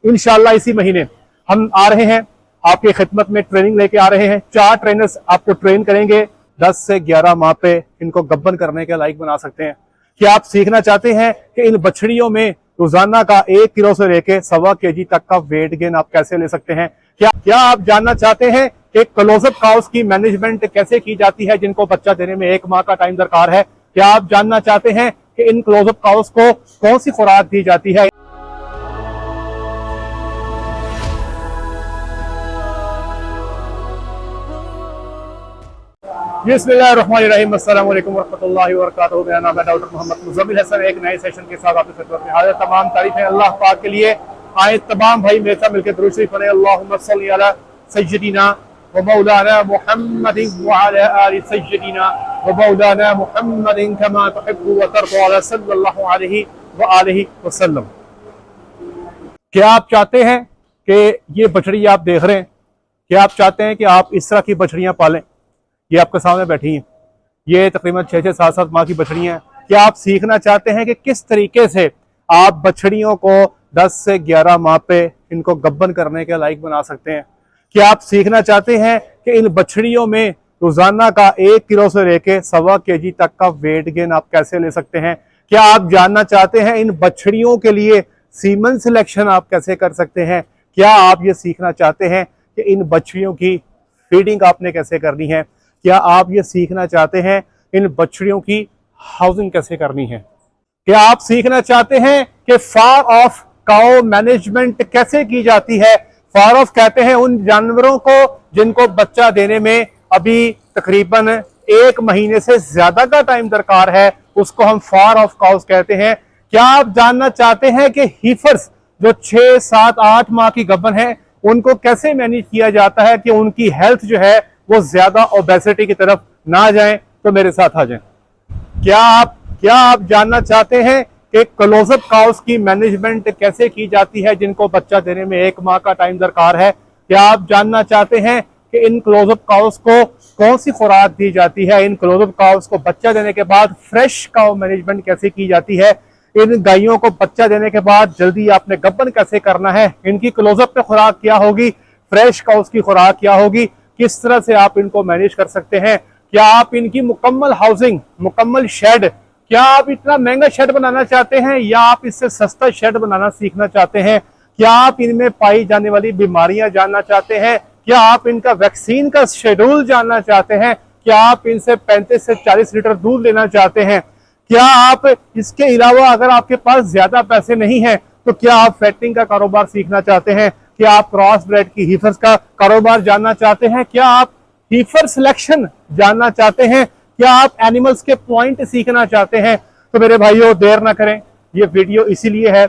इंशाल्लाह इसी महीने हम आ रहे हैं, आपकी खिदमत में ट्रेनिंग लेके आ रहे हैं। 4 ट्रेनर्स आपको ट्रेन करेंगे। 10 से 11 माह पे इनको गब्बन करने के लायक बना सकते हैं। क्या आप सीखना चाहते हैं कि इन बछड़ियों में रोजाना का 1 किलो से लेके 1.25 kg तक का वेट गेन आप कैसे ले सकते हैं? क्या आप जानना चाहते हैं कि क्लोजअप काउस की मैनेजमेंट कैसे की जाती है जिनको बच्चा देने में 1 माह का टाइम दरकार है? क्या आप जानना चाहते हैं कि इन क्लोजअप काउस को कौन सी खुराक दी जाती है? बिस्मिल्लाहिर्रहमानिर्रहीम, अस्सलाम वालेकुम वरहमतुल्लाहि वबरकातुहू। मेरा नाम है डॉक्टर मोहम्मद मुज़म्मिल हसन। एक नए सेशन के साथ आपकी खिदमत में हाजिर। तमाम तारीफें अल्लाह पाक के लिए। आए तमाम भाई मेरे साथ मिलकर दुरूद शरीफ पढ़ें। अल्लाहुम्मा सल्ली अला सय्यिदिना व मौलाना मुहम्मदिन व अला आलि सय्यिदिना व मौलाना मुहम्मदिन कमा तुहिब्बु व तर्ज़ा अला सल्लल्लाहु अलैहि व आलिहि वसल्लम। क्या आप चाहते हैं कि ये बछड़ी आप देख रहे हैं, क्या आप चाहते हैं कि आप इस तरह की बछड़ियां पालें? ये आपके सामने बैठी हैं, ये तकरीबन 6-6, 7-7 माह की बछड़ियां हैं। क्या आप सीखना चाहते हैं कि किस तरीके से आप बछड़ियों को 10 से 11 माह पे इनको गब्बन करने के लायक बना सकते हैं? क्या आप सीखना चाहते हैं कि इन बछड़ियों में रोजाना का 1 किलो से लेके 1.25 kg तक का वेट गेन आप कैसे ले सकते हैं? क्या आप जानना चाहते हैं इन बछड़ियों के लिए सीमन सिलेक्शन आप कैसे कर सकते हैं? क्या आप ये सीखना चाहते हैं कि इन बछड़ियों की फीडिंग आपने कैसे करनी है? क्या आप ये सीखना चाहते हैं इन बछड़ियों की हाउसिंग कैसे करनी है? क्या आप सीखना चाहते हैं कि फार ऑफ काउ मैनेजमेंट कैसे की जाती है? फार ऑफ कहते हैं उन जानवरों को जिनको बच्चा देने में अभी तकरीबन 1 महीने से ज्यादा का टाइम दरकार है, उसको हम फार ऑफ काउस कहते हैं। क्या आप जानना चाहते हैं कि हीफर्स जो 6, 7, 8 माह की गब्बन है उनको कैसे मैनेज किया जाता है कि उनकी हेल्थ जो है वो ज्यादा ओबेसिटी की तरफ ना जाएं? तो मेरे साथ आ जाएं। क्या आप जानना चाहते हैं कि क्लोजअप काउस की मैनेजमेंट कैसे की जाती है जिनको बच्चा देने में 1 माह का टाइम दरकार है? क्या आप जानना चाहते हैं कि इन क्लोजअप काउस को कौन सी खुराक दी जाती है? इन क्लोजअप काउस को बच्चा देने के बाद फ्रेश काउ मैनेजमेंट कैसे की जाती है? इन गायों को बच्चा देने के बाद जल्दी आपने गब्बन कैसे करना है? इनकी क्लोजअप पे खुराक क्या होगी? फ्रेश काउस की खुराक क्या होगी? किस तरह से आप इनको मैनेज कर सकते हैं? क्या आप इनकी मुकम्मल हाउसिंग, मुकम्मल शेड, क्या आप इतना महंगा शेड बनाना चाहते हैं या आप इससे सस्ता शेड बनाना सीखना चाहते हैं? क्या आप इनमें पाई जाने वाली बीमारियां जानना चाहते हैं? क्या आप इनका वैक्सीन का शेड्यूल जानना चाहते हैं? क्या आप इनसे 35 से 40 लीटर दूध लेना चाहते हैं? क्या आप इसके अलावा अगर आपके पास ज्यादा पैसे नहीं है तो क्या आप फैटिंग का कारोबार सीखना चाहते हैं? क्या आप क्रॉस ब्रेड की हीफर्स का कारोबार जानना चाहते हैं? क्या आप हीफर सिलेक्शन जानना चाहते हैं? क्या आप एनिमल्स के पॉइंट सीखना चाहते हैं? तो मेरे भाइयों देर ना करें, ये वीडियो इसीलिए है।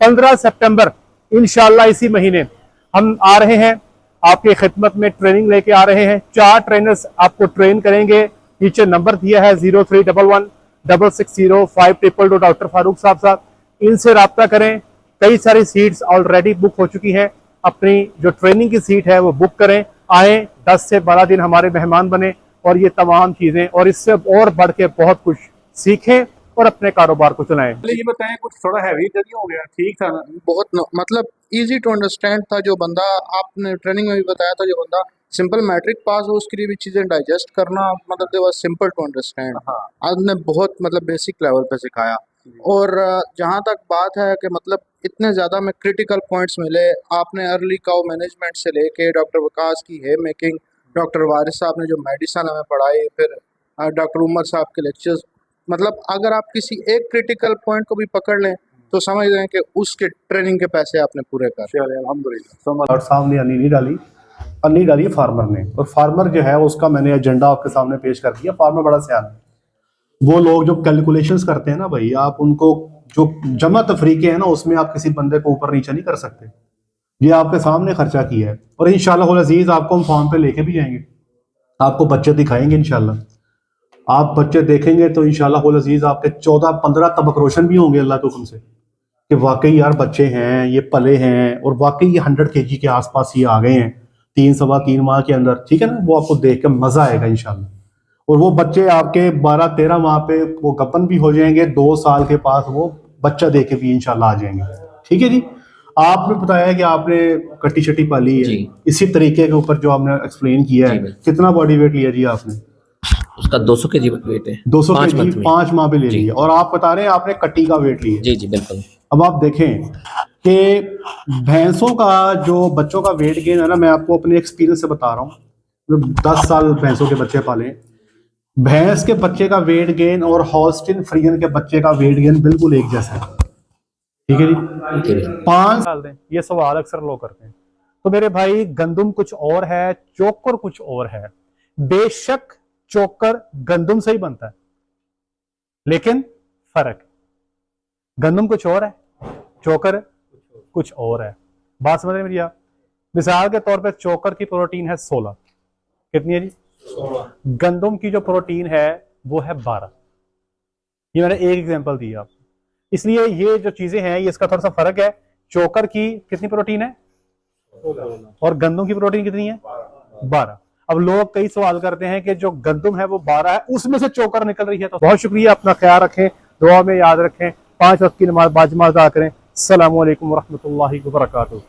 15 सितंबर इंशाल्लाह इसी महीने हम आ रहे हैं, आपकी खिदमत में ट्रेनिंग लेके आ रहे हैं। 4 ट्रेनर्स आपको ट्रेन करेंगे। नीचे नंबर दिया है 0311 660 5222 डॉक्टर फारूक साहब। इनसे रब्ता करें। कई सारी सीट्स ऑलरेडी बुक हो चुकी हैं। अपनी जो ट्रेनिंग की सीट है वो बुक करें, आए 10 से 12 दिन हमारे मेहमान बने और ये तमाम चीजें और इससे और बढ़ के बहुत कुछ सीखें और अपने कारोबार को चलाएं। ये बताएं, कुछ थोड़ा हैवी तो नहीं हो गया? ठीक था ना? बहुत मतलब इजी टू अंडरस्टैंड था। जो बंदा आपने ट्रेनिंग में भी बताया था, जो बंदा सिंपल मैट्रिक पास हो उसके लिए भी चीज़ें डाइजेस्ट करना मतलब they was simple to understand. हाँ। आपने बहुत मतलब बेसिक लेवल पे सिखाया। और जहाँ तक बात है कि मतलब इतने ज़्यादा में क्रिटिकल पॉइंट्स मिले आपने, अर्ली काउ मैनेजमेंट से लेके डॉक्टर वकास की है मेकिंग, डॉक्टर वारिस साहब ने जो मेडिसन हमें पढ़ाई, फिर डॉक्टर उमर साहब के लेक्चर्स, मतलब अगर आप किसी एक क्रिटिकल पॉइंट को भी पकड़ लें तो समझ लें कि उसके ट्रेनिंग के पैसे आपने पूरे कर। चलिए अल्हम्दुलिल्लाह। और सामने अन्नी नहीं डाली फार्मर ने, और फार्मर जो है उसका मैंने एजेंडा आपके सामने पेश कर दिया। फार्मर बड़ा सियान है। वो लोग जो कैलकुलेशंस करते हैं ना भाई, आप उनको जो जमा तफरीके हैं ना उसमें आप किसी बंदे को ऊपर नीचे नहीं कर सकते। ये आपके सामने खर्चा किया है और इंशाल्लाह अजीज आपको हम फॉर्म पे लेके भी जाएंगे, आपको बच्चे दिखाएंगे। इंशाल्लाह आप बच्चे देखेंगे तो इंशाल्लाह अजीज आपके 14-15 तबक रोशन भी होंगे अल्लाह के हुक्म से कि वाकई यार बच्चे हैं, ये पले हैं और वाकई ये 100 kg के आसपास ये आ गए हैं 3-3.25 माह के अंदर। ठीक है ना? वो आपको देख के मजा आएगा इंशाल्लाह। और वो बच्चे आपके 12-13 माह पे वो गपन भी हो जाएंगे, 2 साल के पास वो बच्चा दे के भी इंशाल्लाह आ जाएंगे। ठीक है जी। आपने बताया कि आपने कट्टी शट्टी पाली है, जी। इसी तरीके के ऊपर जो आपने एक्सप्लेन किया है, जी, बिल्कुल। कितना बॉडी वेट लिया जी आपने? उसका 200 केजी वेट है 200 5 केजी मंथ में। 5 माह पे ले जी। लिया, और आप बता रहे हैं आपने कट्टी का वेट लिया। जी जी बिल्कुल। अब आप देखें कि भैंसों का जो बच्चों का वेट गेन है ना, मैं आपको अपने एक्सपीरियंस से बता रहा हूँ, 10 साल भैंसों के बच्चे पाले, भैंस के बच्चे का वेट गेन और हॉल्स्टीन फ्रीजन के बच्चे का वेट गेन बिल्कुल एक जैसा है। ठीक है जी, ठीक है। 5 साल दें, ये सवाल अक्सर लोग करते हैं। तो मेरे भाई, गंदुम कुछ और है, चोकर कुछ और है। बेशक चोकर गंदुम से ही बनता है, लेकिन फर्क, गंदुम कुछ और है, चोकर कुछ और है। बात समझ रहे हैं मेरी आप? मिसाल के तौर पे चोकर की प्रोटीन है 16, कितनी है जी? 16। गंदुम की जो प्रोटीन है वो है 12। ये मैंने एक एग्जांपल दिया आपको, इसलिए ये जो चीजें हैं ये इसका थोड़ा सा फर्क है। चोकर की कितनी प्रोटीन है और गंदुम की प्रोटीन कितनी है? 12। अब लोग कई सवाल करते हैं कि जो गंदुम है वो 12 है, उसमें से चोकर निकल रही है। तो बहुत शुक्रिया, अपना ख्याल रखें, दुआ में याद रखें, 5 वक्त की नमाज बाजमा अदा करें। अस्सलामु अलैकुम वरहमतुल्लाहि वबरकातुहू।